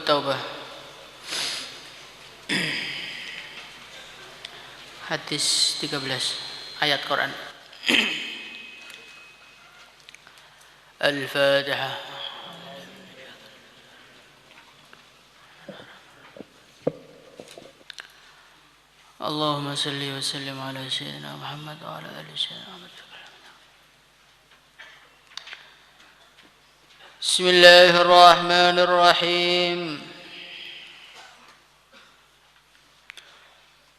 Taubah hadis 13 ayat Quran. Al-Fatihah. Allahumma salli wa sallim ala sayyidina Muhammad wa ala ali sayyidina Muhammad. Bismillahirrahmanirrahim.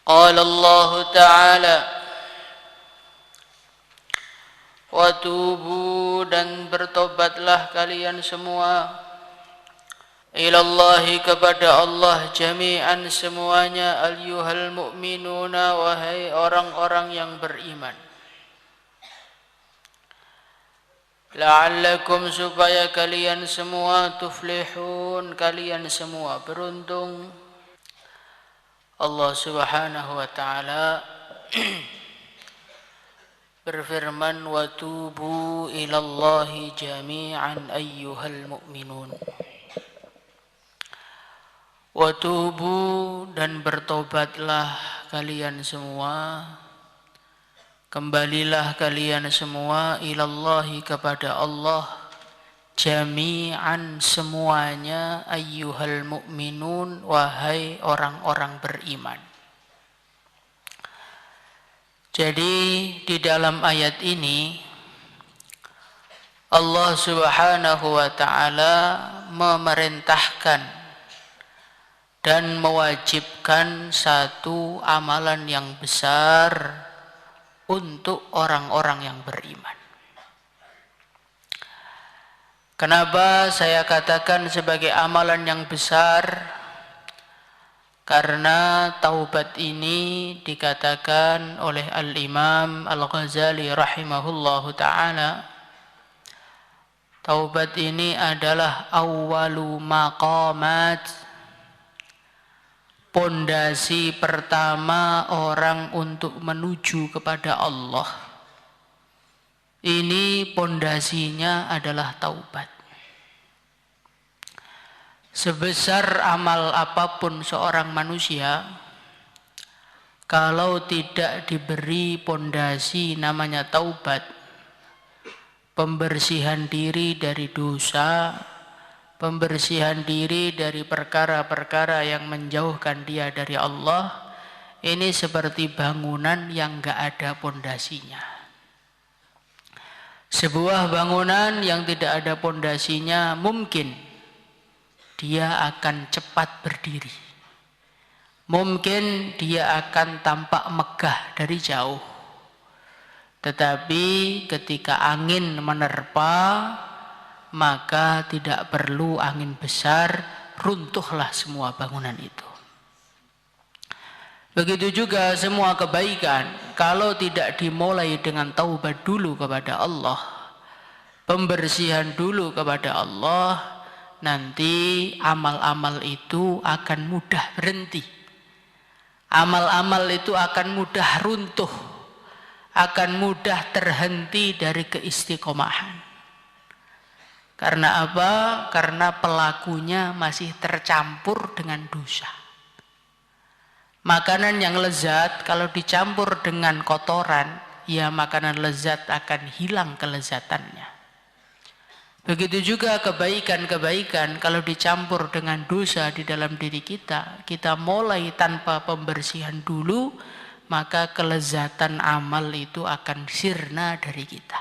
Qala Allah Ta'ala, wa tubu, dan bertobatlah kalian semua, ilallahi, kepada Allah, jami'an, semuanya, ayyuhal mu'minuna, wahai orang-orang yang beriman, la'allakum, supaya kalian semua, tuflihun, kalian semua beruntung. Allah Subhanahu wa Ta'ala berfirman, wa tubu ilallahi jami'an ayyuhal mu'minun. Wa tubu, dan bertobatlah kalian semua, kembalilah kalian semua, ilallahi, kepada Allah, jami'an, semuanya, ayyuhal mu'minun, wahai orang-orang beriman. Jadi di dalam ayat ini Allah Subhanahu wa Ta'ala memerintahkan dan mewajibkan satu amalan yang besar untuk orang-orang yang beriman. Kenapa saya katakan sebagai amalan yang besar? Karena taubat ini dikatakan oleh Al-Imam Al-Ghazali rahimahullahu ta'ala, taubat ini adalah awwalu maqamat, pondasi pertama orang untuk menuju kepada Allah. Ini pondasinya adalah taubat. Sebesar amal apapun seorang manusia, kalau tidak diberi pondasi namanya taubat, pembersihan diri dari dosa, pembersihan diri dari perkara-perkara yang menjauhkan dia dari Allah, ini seperti bangunan yang enggak ada pondasinya. Sebuah bangunan yang tidak ada pondasinya mungkin dia akan cepat berdiri, mungkin dia akan tampak megah dari jauh, tetapi ketika angin menerpa, maka tidak perlu angin besar, runtuhlah semua bangunan itu. Begitu juga semua kebaikan, kalau tidak dimulai dengan taubat dulu kepada Allah, pembersihan dulu kepada Allah, nanti amal-amal itu akan mudah berhenti. Amal-amal itu akan mudah runtuh, akan mudah terhenti dari keistiqomahan. Karena apa? Karena pelakunya masih tercampur dengan dosa. Makanan yang lezat kalau dicampur dengan kotoran, ya makanan lezat akan hilang kelezatannya. Begitu juga kebaikan-kebaikan kalau dicampur dengan dosa di dalam diri kita, kita mulai tanpa pembersihan dulu, maka kelezatan amal itu akan sirna dari kita.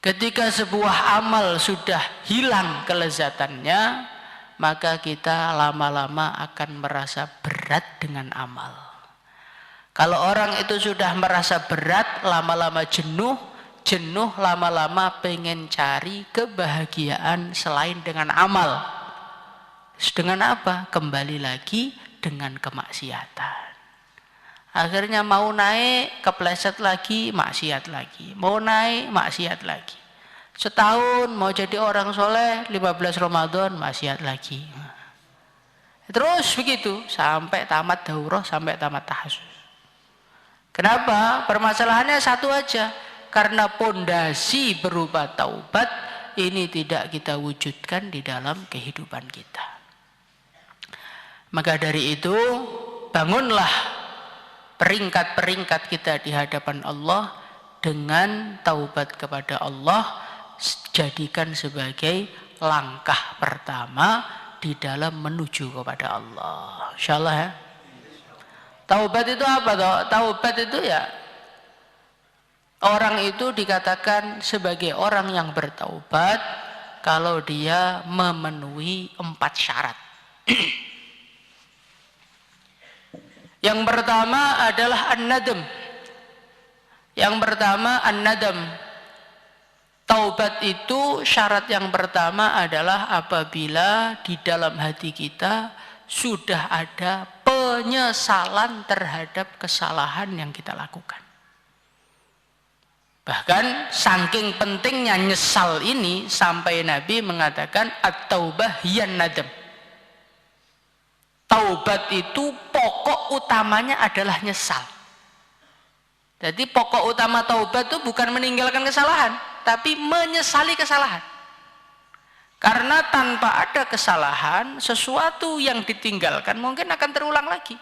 Ketika sebuah amal sudah hilang kelezatannya, maka kita lama-lama akan merasa berat dengan amal. Kalau orang itu sudah merasa berat, lama-lama jenuh lama-lama pengen cari kebahagiaan selain dengan amal. Dengan apa? Kembali lagi dengan kemaksiatan. Akhirnya mau naik, kepleset lagi, maksiat lagi. Mau naik, maksiat lagi. Setahun mau jadi orang soleh, 15 Ramadan, maksiat lagi. Terus begitu, sampai tamat daurah, sampai tamat tahassus. Kenapa? Permasalahannya satu aja. Karena pondasi berupa taubat ini tidak kita wujudkan di dalam kehidupan kita. Maka dari itu bangunlah peringkat-peringkat kita di hadapan Allah dengan taubat kepada Allah, jadikan sebagai langkah pertama di dalam menuju kepada Allah. Insyaallah ya. Taubat itu apa toh? Taubat itu ya orang itu dikatakan sebagai orang yang bertaubat kalau dia memenuhi 4 syarat. Yang pertama adalah an-nadam. Yang pertama an-nadam. Taubat itu syarat yang pertama adalah apabila di dalam hati kita sudah ada penyesalan terhadap kesalahan yang kita lakukan. Bahkan saking pentingnya nyesal ini sampai Nabi mengatakan at-taubah hiyan nadam. Taubat itu pokok utamanya adalah nyesal. Jadi pokok utama taubat itu bukan meninggalkan kesalahan, tapi menyesali kesalahan. Karena tanpa ada kesalahan, sesuatu yang ditinggalkan mungkin akan terulang lagi.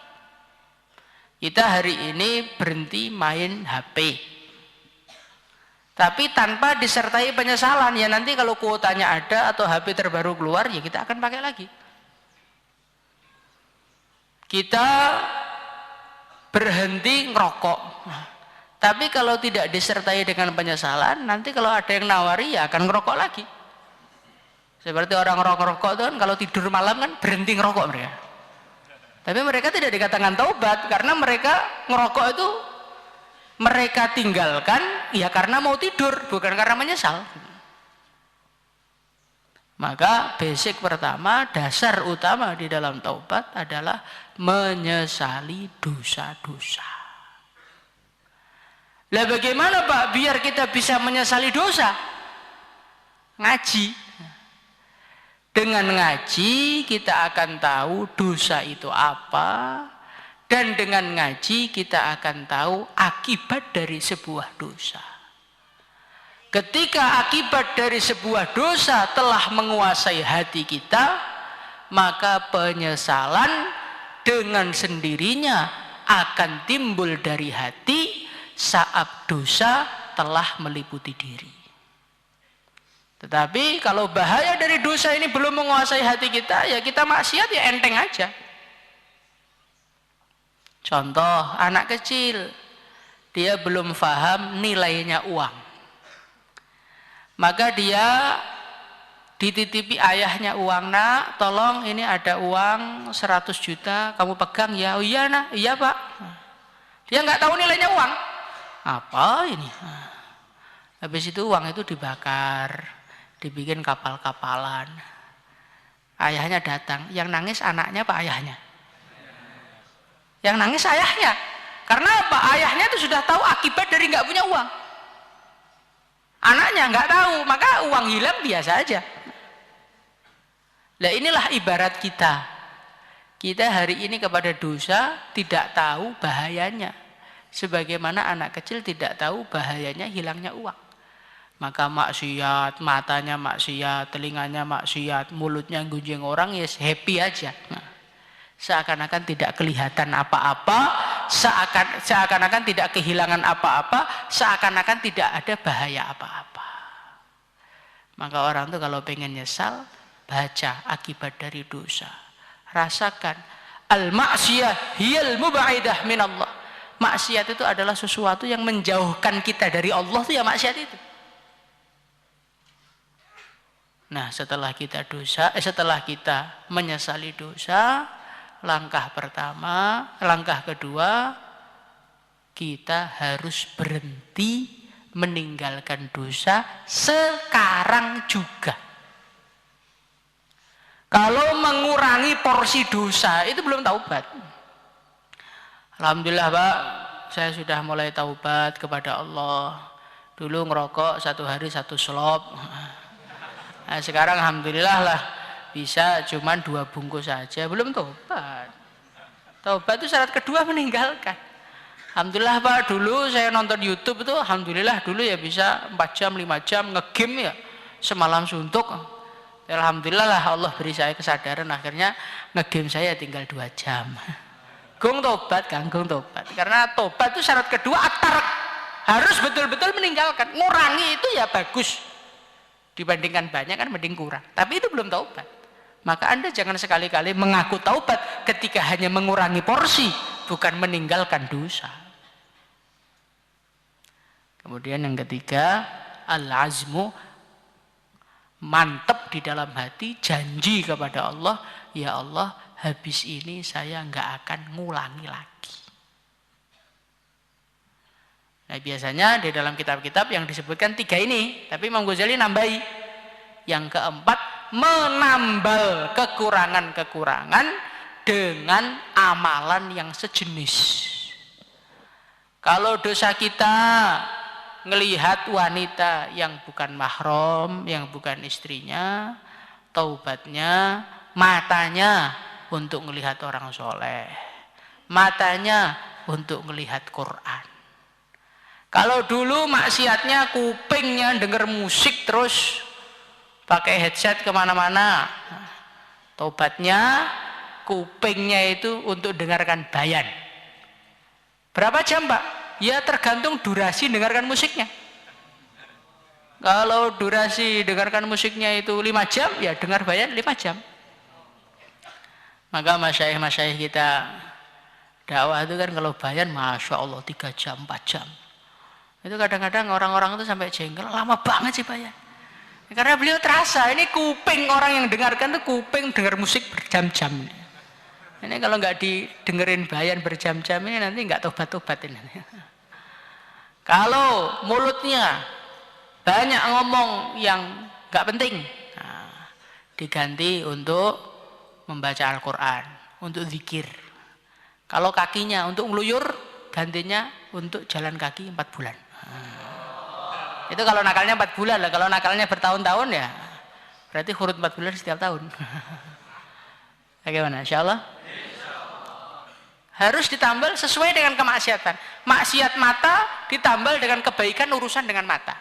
Kita hari ini berhenti main HP. Tapi tanpa disertai penyesalan, ya nanti kalau kuotanya ada atau HP terbaru keluar, ya kita akan pakai lagi. Kita berhenti ngerokok. Tapi kalau tidak disertai dengan penyesalan, nanti kalau ada yang nawari ya akan ngerokok lagi. Seperti orang ngerokok itu kan kalau tidur malam kan berhenti ngerokok mereka. Tapi mereka tidak dikatakan taubat karena mereka ngerokok itu mereka tinggalkan ya karena mau tidur, bukan karena menyesal. Maka basic pertama, dasar utama di dalam taubat adalah menyesali dosa-dosa. Lah bagaimana Pak biar kita bisa menyesali dosa? Ngaji. Dengan ngaji kita akan tahu dosa itu apa, dan dengan ngaji kita akan tahu akibat dari sebuah dosa. Ketika akibat dari sebuah dosa telah menguasai hati kita, maka penyesalan dengan sendirinya akan timbul dari hati saat dosa telah meliputi diri. Tetapi kalau bahaya dari dosa ini belum menguasai hati kita, ya kita maksiat ya enteng aja. Contoh, anak kecil, dia belum paham nilainya uang. Maka dia dititipi ayahnya uang, nak tolong ini ada uang 100 juta, kamu pegang ya. Oh iya nak, iya pak. Dia nggak tahu nilainya uang. Apa ini? Habis itu uang itu dibakar, dibikin kapal-kapalan. Ayahnya datang, yang nangis anaknya apa ayahnya? Yang nangis ayahnya. Karena apa? Ayahnya itu sudah tahu akibat dari nggak punya uang. Anaknya nggak tahu, maka uang hilang biasa aja. Nah inilah ibarat kita. Kita hari ini kepada dosa tidak tahu bahayanya. Sebagaimana anak kecil tidak tahu bahayanya hilangnya uang. Maka maksiat, matanya maksiat, telinganya maksiat, mulutnya gunjing orang, ya happy aja. Seakan-akan tidak kelihatan apa-apa, seakan-akan tidak kehilangan apa-apa, seakan-akan tidak ada bahaya apa-apa. Maka orang itu kalau pengen nyesal, baca akibat dari dosa. Rasakan al-ma'siyah hiyal mubaidah minallah. Maksiat itu adalah sesuatu yang menjauhkan kita dari Allah, itu ya maksiat itu. Nah, setelah kita menyesali dosa, langkah pertama, langkah kedua, kita harus berhenti meninggalkan dosa sekarang juga. Kalau mengurangi porsi dosa itu belum taubat. Alhamdulillah Pak, saya sudah mulai taubat kepada Allah. Dulu ngerokok 1 hari 1 slop. Nah, sekarang alhamdulillah lah bisa cuman 2 bungkus saja, belum taubat. Taubat itu syarat kedua meninggalkan. Alhamdulillah Pak, dulu saya nonton YouTube itu alhamdulillah dulu ya bisa 4 jam 5 jam ngegame ya semalam suntuk. Alhamdulillah lah Allah beri saya kesadaran, akhirnya ngegame saya tinggal 2 jam. Gung tobat, gung tobat. Karena tobat itu syarat kedua aktar, harus betul-betul meninggalkan. Ngurangi itu ya bagus, dibandingkan banyak kan mending kurang, tapi itu belum taubat. Maka Anda jangan sekali-kali mengaku taubat ketika hanya mengurangi porsi, bukan meninggalkan dosa. Kemudian yang ketiga, al-azmu, mantap di dalam hati, janji kepada Allah, ya Allah, habis ini saya nggak akan ngulangi lagi. Nah, biasanya di dalam kitab-kitab yang disebutkan 3 ini, tapi Imam Ghazali nambahi yang keempat, menambal kekurangan-kekurangan dengan amalan yang sejenis. Kalau dosa kita ngelihat wanita yang bukan mahram, yang bukan istrinya, taubatnya matanya untuk melihat orang soleh, matanya untuk melihat Quran. Kalau dulu maksiatnya kupingnya denger musik terus pakai headset kemana-mana, taubatnya kupingnya itu untuk dengarkan bayan. Berapa jam Pak? Ya tergantung durasi dengarkan musiknya. Kalau durasi dengarkan musiknya itu 5 jam, ya dengar bayan 5 jam. Maka masyayikh-masyayikh kita dakwah itu kan kalau bayan Masya Allah 3 jam, 4 jam. Itu kadang-kadang orang-orang itu sampai jengkel, lama banget sih bayan. Karena beliau terasa, ini kuping orang yang dengarkan itu kuping dengar musik berjam-jam. Ini kalau nggak didengerin bayan berjam-jam ini nanti nggak tobat-tobatin. Kalau mulutnya banyak ngomong yang nggak penting, nah, diganti untuk membaca Al-Quran, untuk zikir. Kalau kakinya untuk ngeluyur, gantinya untuk jalan kaki 4 bulan. Nah, itu kalau nakalnya 4 bulan lah. Kalau nakalnya bertahun-tahun ya berarti khurut 4 bulan setiap tahun. Bagaimana? Insyaallah harus ditambal sesuai dengan kemaksiatan. Maksiat mata ditambal dengan kebaikan urusan dengan mata.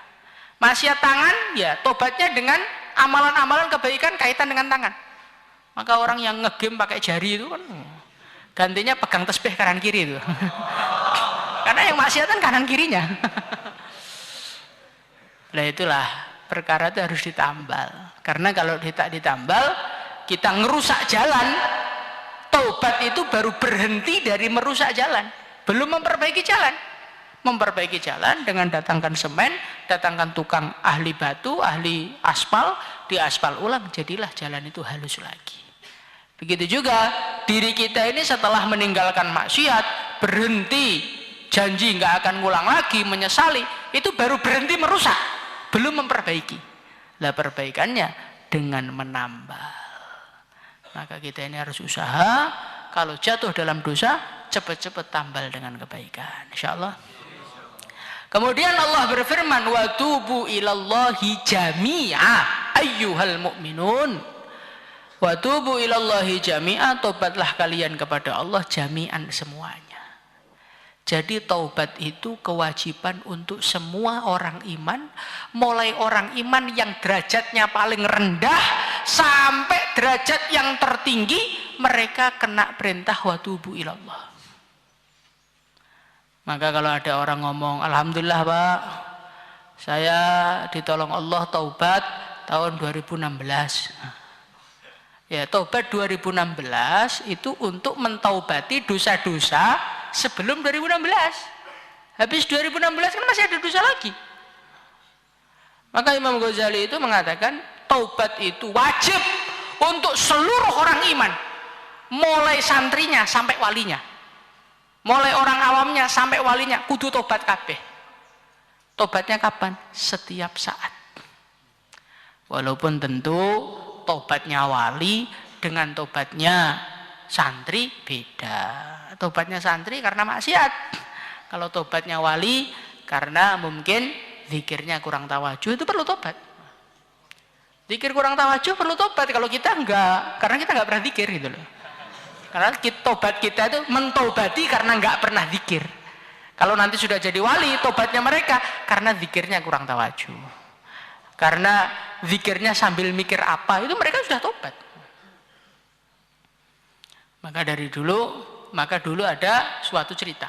Maksiat tangan ya tobatnya dengan amalan-amalan kebaikan kaitan dengan tangan. Maka orang yang ngegame pakai jari itu kan gantinya pegang tasbih kanan kiri itu. Karena yang maksiatan kanan kirinya. Nah itulah perkara itu harus ditambal. Karena kalau tidak ditambal kita ngerusak jalan. Taubat itu baru berhenti dari merusak jalan, belum memperbaiki jalan. Memperbaiki jalan dengan datangkan semen, datangkan tukang ahli batu, ahli aspal, diaspal ulang, jadilah jalan itu halus lagi. Begitu juga diri kita ini setelah meninggalkan maksiat, berhenti, janji nggak akan ngulang lagi, menyesali, itu baru berhenti merusak, belum memperbaiki. Lah perbaikannya dengan menambah. Maka kita ini harus usaha, kalau jatuh dalam dosa, cepat-cepat tambal dengan kebaikan. InsyaAllah. Kemudian Allah berfirman, wa tubu ilallahi jami'a ayyuhal mu'minun. Wa tubu ilallahi jami'a, tobatlah kalian kepada Allah jami'an semuanya. Jadi taubat itu kewajiban untuk semua orang iman, mulai orang iman yang derajatnya paling rendah sampai derajat yang tertinggi, mereka kena perintah wa tubu ilallah. Maka kalau ada orang ngomong, alhamdulillah Pak, saya ditolong Allah taubat tahun 2016. Ya, taubat 2016 itu untuk mentaubati dosa-dosa sebelum 2016. Habis 2016 kan masih ada dosa lagi. Maka Imam Ghazali itu mengatakan taubat itu wajib untuk seluruh orang iman, mulai santrinya sampai walinya, mulai orang awamnya sampai walinya, kudu taubat kabeh. Taubatnya kapan? Setiap saat. Walaupun tentu taubatnya wali dengan taubatnya santri beda. Taubatnya santri karena maksiat. Kalau taubatnya wali karena mungkin zikirnya kurang tawajuh, itu perlu tobat. Zikir kurang tawajuh perlu tobat. Kalau kita enggak, karena kita enggak pernah zikir gitu loh. Karena tobat kita itu mentobati karena enggak pernah zikir. Kalau nanti sudah jadi wali, tobatnya mereka karena zikirnya kurang tawajuh. karena zikirnya sambil mikir apa, itu mereka sudah tobat. Maka dulu ada suatu cerita.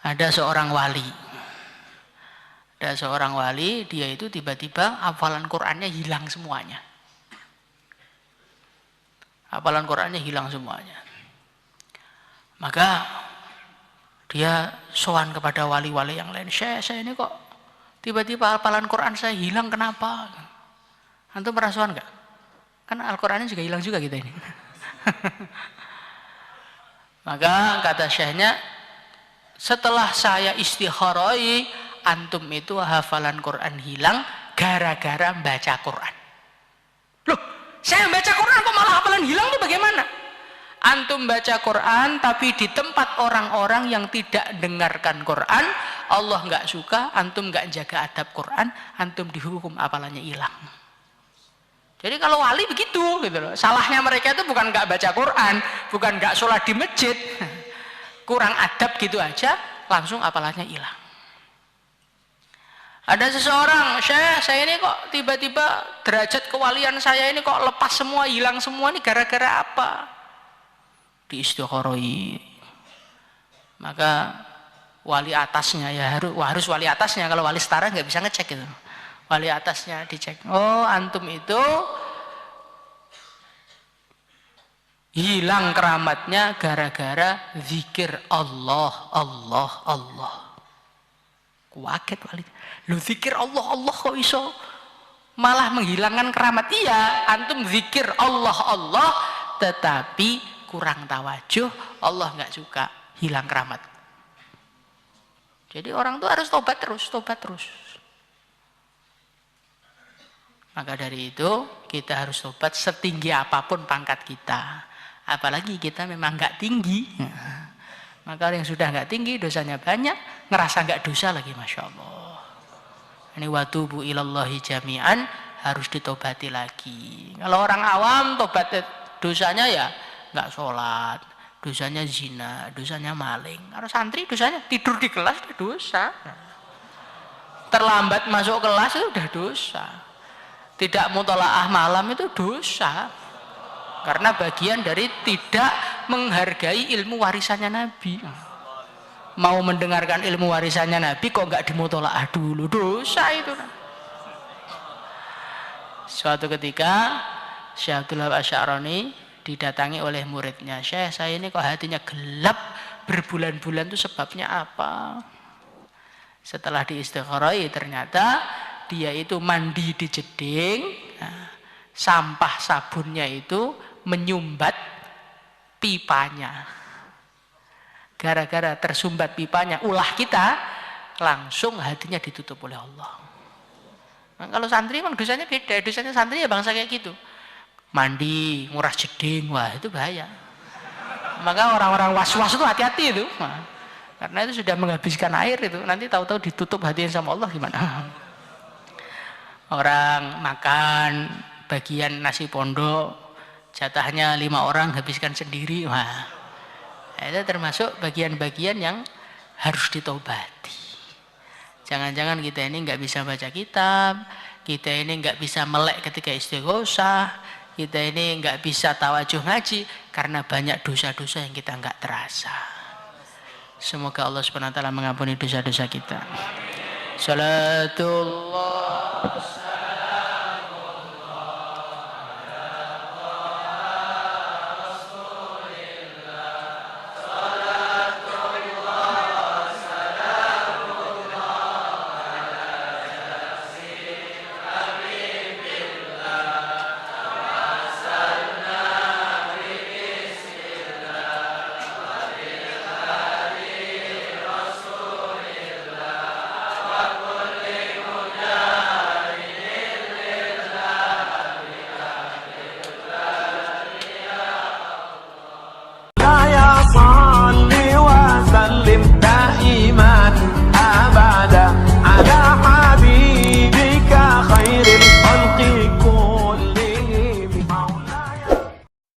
Ada seorang wali, dia itu tiba-tiba hafalan Qur'annya hilang semuanya. Maka dia sowan kepada wali-wali yang lain, saya ini kok tiba-tiba hafalan Quran saya hilang, kenapa? Antum pernah sowan enggak? Kan Al-Qur'annya juga hilang juga kita ini. Maka kata syekhnya, setelah saya istikharai, antum itu hafalan Quran hilang gara-gara baca Quran. Loh, saya baca Quran kok malah hafalan hilang itu bagaimana? Antum baca Quran tapi di tempat orang-orang yang tidak dengarkan Quran, Allah nggak suka, antum nggak jaga adab Quran, antum dihukum hafalannya hilang. Jadi kalau wali begitu gitu loh. Salahnya mereka itu bukan nggak baca Quran, bukan nggak sholat di masjid, kurang adab gitu aja, langsung hafalannya hilang. Ada seseorang, saya ini kok tiba-tiba derajat kewalian saya ini kok lepas semua, hilang semua, ini gara-gara apa? Diistikharoi. Maka wali atasnya ya harus wali atasnya, kalau wali setara nggak bisa ngecek itu. Wali atasnya dicek, oh antum itu hilang keramatnya gara-gara zikir Allah. Kaget wali, lu zikir Allah kok iso malah menghilangkan keramat? Iya, antum zikir Allah tetapi kurang tawajuh, Allah nggak suka, hilang keramat. Jadi orang tuh harus tobat terus. Maka dari itu kita harus tobat setinggi apapun pangkat kita. Apalagi kita memang nggak tinggi. Maka yang sudah nggak tinggi, dosanya banyak, ngerasa nggak dosa lagi, masya Allah. Ini watubu ilallahi jami'an, harus ditobati lagi. Kalau orang awam tobat dosanya ya nggak sholat, dosanya zina, dosanya maling. Kalau santri dosanya tidur di kelas udah dosa, terlambat masuk kelas itu udah dosa, tidak mutolaah malam itu dosa, karena bagian dari tidak menghargai ilmu warisannya Nabi. Mau mendengarkan ilmu warisannya Nabi kok nggak dimutolaah dulu, dosa itu. Suatu ketika Syekh Abdul Wahab Asy'arani didatangi oleh muridnya, Syekh saya ini kok hatinya gelap berbulan-bulan itu sebabnya apa? Setelah diistikharai ternyata dia itu mandi di jeding, sampah sabunnya itu menyumbat pipanya. Gara-gara tersumbat pipanya ulah kita, langsung hatinya ditutup oleh Allah. Nah, kalau santri memang dosanya beda, dosanya santri ya bangsa kayak gitu. Mandi, nguras jeding, wah itu bahaya. Maka orang-orang was-was itu hati-hati itu. Nah, karena itu sudah menghabiskan air itu, nanti tahu-tahu ditutup hatinya sama Allah gimana? Orang makan bagian nasi pondok, jatahnya 5 orang habiskan sendiri, wah itu termasuk bagian-bagian yang harus ditobati. Jangan-jangan kita ini nggak bisa baca kitab, kita ini nggak bisa melek ketika istighosah, kita ini nggak bisa tawajuh ngaji karena banyak dosa-dosa yang kita nggak terasa. Semoga Allah SWT mengampuni dosa-dosa kita. Salatullah